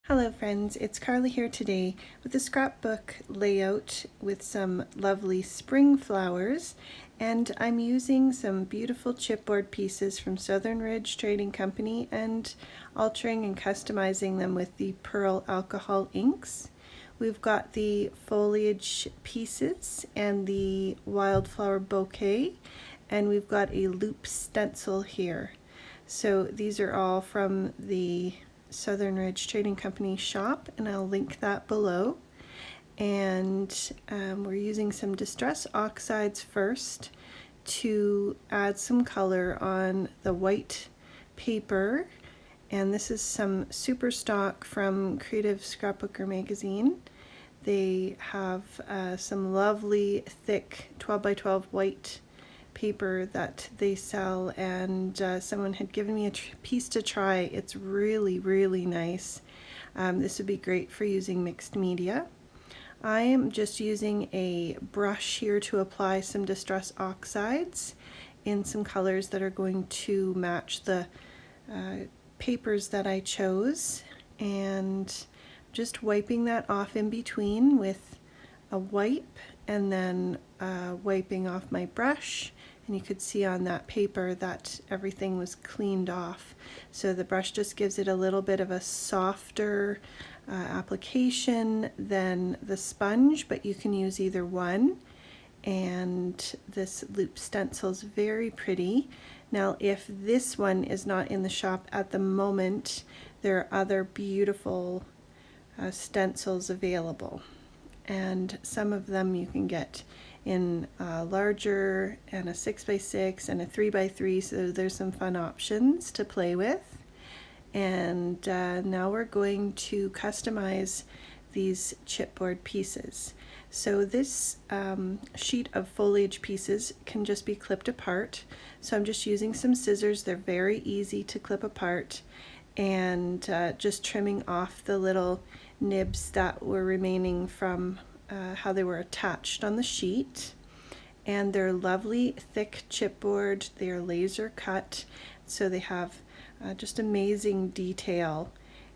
Hello friends, it's Carly here today with a scrapbook layout with some lovely spring flowers, and I'm using some beautiful chipboard pieces from Southern Ridge Trading Company and altering and customizing them with the Pearl alcohol inks. We've got the foliage pieces and the wildflower bouquet, and we've got a loop stencil here. So these are all from the Southern Ridge Trading Company shop, and I'll link that below. And we're using some distress oxides first to add some color on the white paper, and this is some super stock from Creative Scrapbooker magazine. They have some lovely thick 12 by 12 white paper that they sell, and someone had given me a piece to try. It's really nice. This would be great for using mixed media. I am just using a brush here to apply some distress oxides in some colors that are going to match the papers that I chose, and just wiping that off in between with a wipe, and then wiping off my brush. And you could see on that paper that everything was cleaned off. So the brush just gives it a little bit of a softer application than the sponge, but you can use either one. And this loop stencil is very pretty. Now, if this one is not in the shop at the moment, there are other beautiful stencils available. And some of them you can get in larger, and a 6x6 and a 3x3, so there's some fun options to play with. And now we're going to customize these chipboard pieces. So this sheet of foliage pieces can just be clipped apart, so I'm just using some scissors. They're very easy to clip apart, and just trimming off the little nibs that were remaining from how they were attached on the sheet. And they're lovely thick chipboard. They are laser cut, so they have just amazing detail.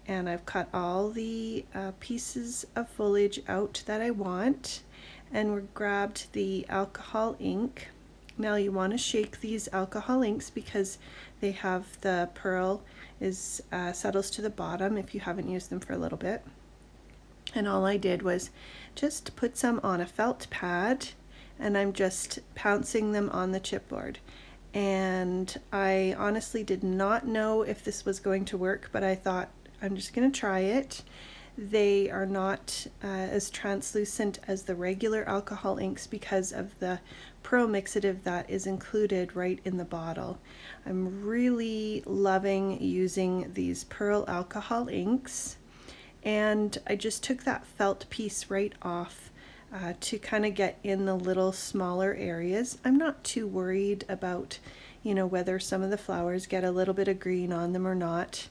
And I've cut all the pieces of foliage out that I want, and we grabbed the alcohol ink. Now you want to shake these alcohol inks because they have the pearl is settles to the bottom if you haven't used them for a little bit. And all I did was just put some on a felt pad, and I'm just pouncing them on the chipboard. And I honestly did not know if this was going to work, but I thought I'm just going to try it. They are not as translucent as the regular alcohol inks because of the pearl mixative that is included right in the bottle. I'm really loving using these pearl alcohol inks, and I just took that felt piece right off to kind of get in the little smaller areas. I'm not too worried about, whether some of the flowers get a little bit of green on them or not.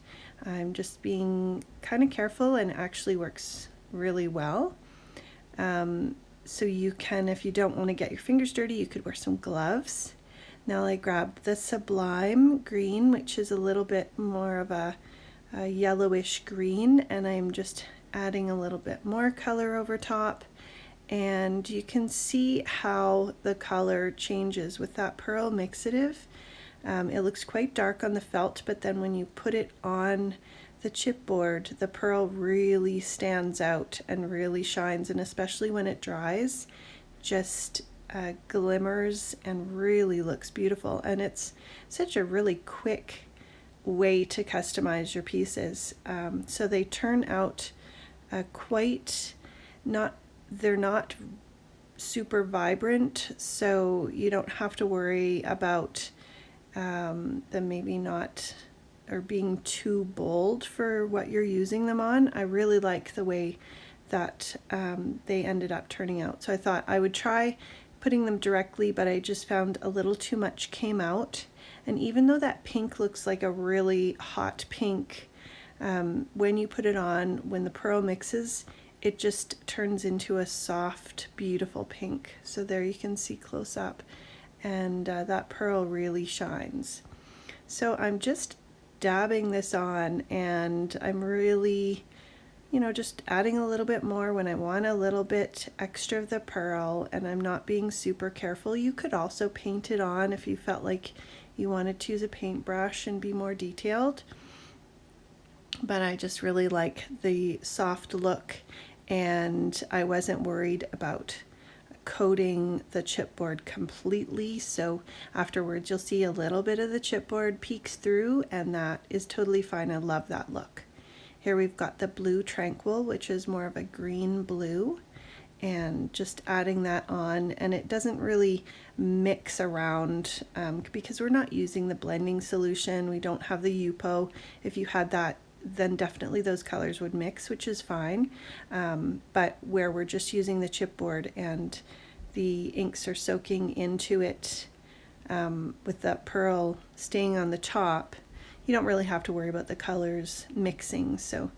I'm just being kind of careful, and it actually works really well. So you can, if you don't want to get your fingers dirty, you could wear some gloves. Now I grabbed the Sublime Green, which is a little bit more of a yellowish green, and I'm just adding a little bit more color over top. And you can see how the color changes with that pearl mixative. It looks quite dark on the felt, but then when you put it on the chipboard, the pearl really stands out and really shines, and especially when it dries, just glimmers and really looks beautiful. And it's such a really quick way to customize your pieces. So they turn out quite they're not super vibrant, so you don't have to worry about them maybe not or being too bold for what you're using them on. I really like the way that they ended up turning out. So I thought I would try putting them directly, but I just found a little too much came out. And even though that pink looks like a really hot pink, when you put it on, when the pearl mixes, it just turns into a soft, beautiful pink. So there you can see close up, and that pearl really shines. So I'm just dabbing this on, and I'm really you know, just adding a little bit more when I want a little bit extra of the pearl and I'm not being super careful. You could also paint it on if you felt like you wanted to use a paintbrush and be more detailed. But I just really like the soft look, and I wasn't worried about coating the chipboard completely, so afterwards you'll see a little bit of the chipboard peeks through, and that is totally fine. I love that look. Here we've got the blue Tranquil, which is more of a green blue, and just adding that on, and it doesn't really mix around because we're not using the blending solution. We don't have the UPO. If you had that, then definitely those colors would mix, which is fine. But where we're just using the chipboard and the inks are soaking into it with that pearl staying on the top, you don't really have to worry about the colors mixing. So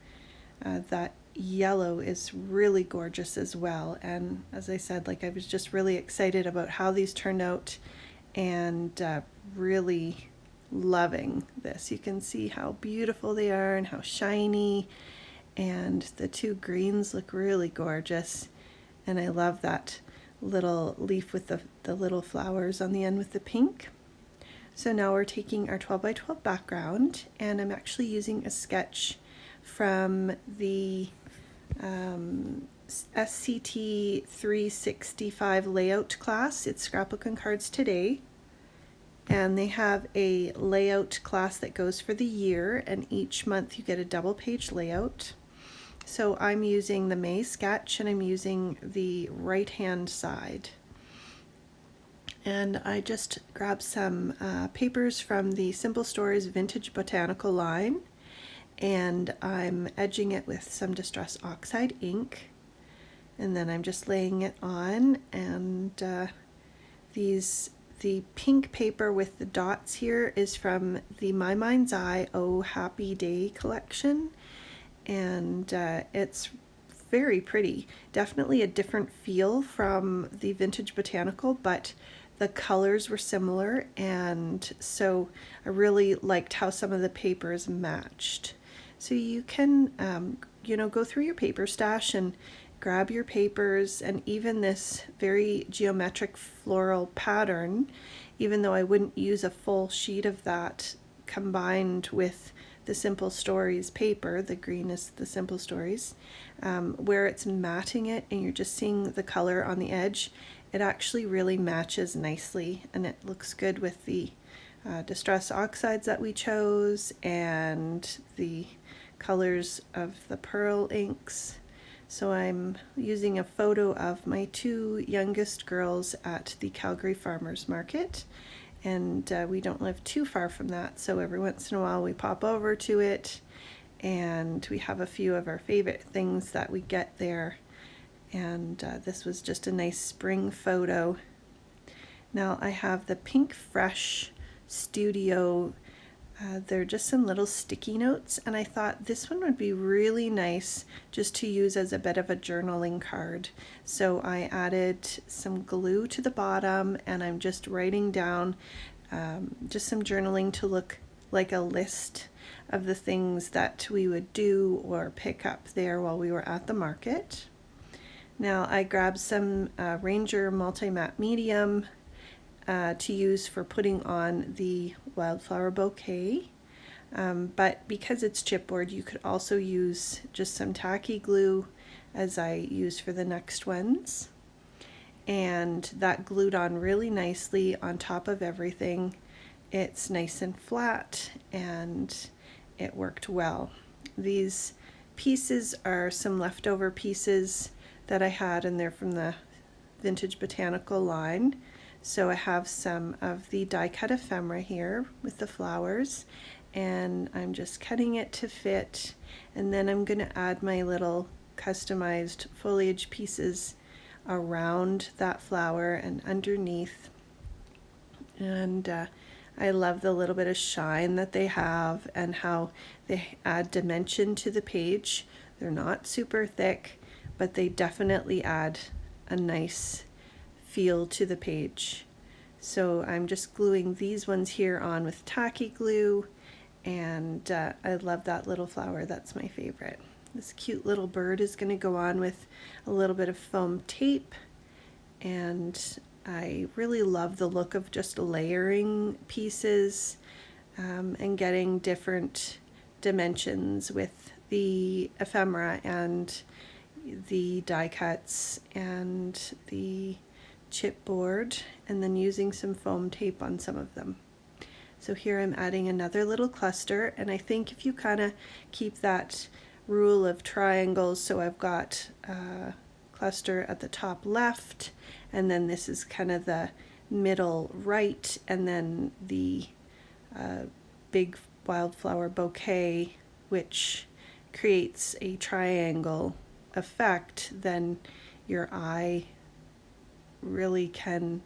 that yellow is really gorgeous as well. And as I said, like, I was just really excited about how these turned out, and really loving this. You can see how beautiful they are and how shiny, and the two greens look really gorgeous. And I love that little leaf with the little flowers on the end with the pink. So now we're taking our 12 by 12 background, and I'm actually using a sketch from the SCT 365 layout class. It's Scrapbook and Cards Today. And they have a layout class that goes for the year, and each month you get a double page layout. So I'm using the May sketch, and I'm using the right hand side. And I just grabbed some papers from the Simple Stories Vintage Botanical line, and I'm edging it with some Distress Oxide ink, and then I'm just laying it on. And the pink paper with the dots here is from the My Mind's Eye Oh Happy Day collection, and it's very pretty. Definitely a different feel from the Vintage Botanical, but the colors were similar, and so I really liked how some of the papers matched. So you can you know, go through your paper stash and grab your papers, and even this very geometric floral pattern, even though I wouldn't use a full sheet of that combined with the Simple Stories paper, the green is the Simple Stories, where it's matting it and you're just seeing the color on the edge, it actually really matches nicely, and it looks good with the Distress Oxides that we chose and the colors of the pearl inks. So I'm using a photo of my two youngest girls at the Calgary Farmers Market, and we don't live too far from that, so every once in a while we pop over to it, and we have a few of our favorite things that we get there. And this was just a nice spring photo. Now I have the Pink Fresh Studio. They're just some little sticky notes, and I thought this one would be really nice just to use as a bit of a journaling card. So I added some glue to the bottom, and I'm just writing down just some journaling to look like a list of the things that we would do or pick up there while we were at the market. Now I grabbed some Ranger Multi-Matte Medium to use for putting on the wildflower bouquet, but because it's chipboard, you could also use just some tacky glue as I use for the next ones, and that glued on really nicely on top of everything. It's nice and flat, and it worked well. These pieces are some leftover pieces that I had, and they're from the Vintage Botanical line. So I have some of the die cut ephemera here with the flowers, and I'm just cutting it to fit, and then I'm going to add my little customized foliage pieces around that flower and underneath. And I love the little bit of shine that they have and how they add dimension to the page. They're not super thick, but they definitely add a nice feel to the page. So I'm just gluing these ones here on with tacky glue, and I love that little flower. That's my favorite. This cute little bird is going to go on with a little bit of foam tape, and I really love the look of just layering pieces and getting different dimensions with the ephemera and the die cuts and the chipboard, and then using some foam tape on some of them. So here I'm adding another little cluster, and I think if you kind of keep that rule of triangles, so I've got a cluster at the top left, and then this is kind of the middle right, and then the big wildflower bouquet, which creates a triangle effect, then your eye really can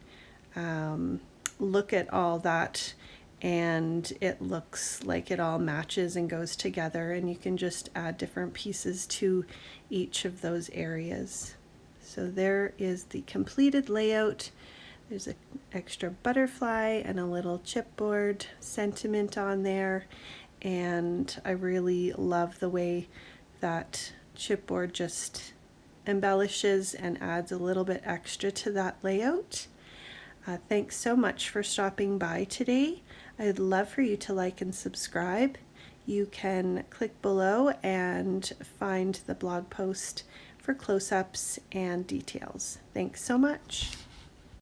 look at all that and it looks like it all matches and goes together, and you can just add different pieces to each of those areas. So there is the completed layout. There's an extra butterfly and a little chipboard sentiment on there, and I really love the way that chipboard just embellishes and adds a little bit extra to that layout. Thanks so much for stopping by today. I'd love for you to like and subscribe. You can click below and find the blog post for close-ups and details. Thanks so much.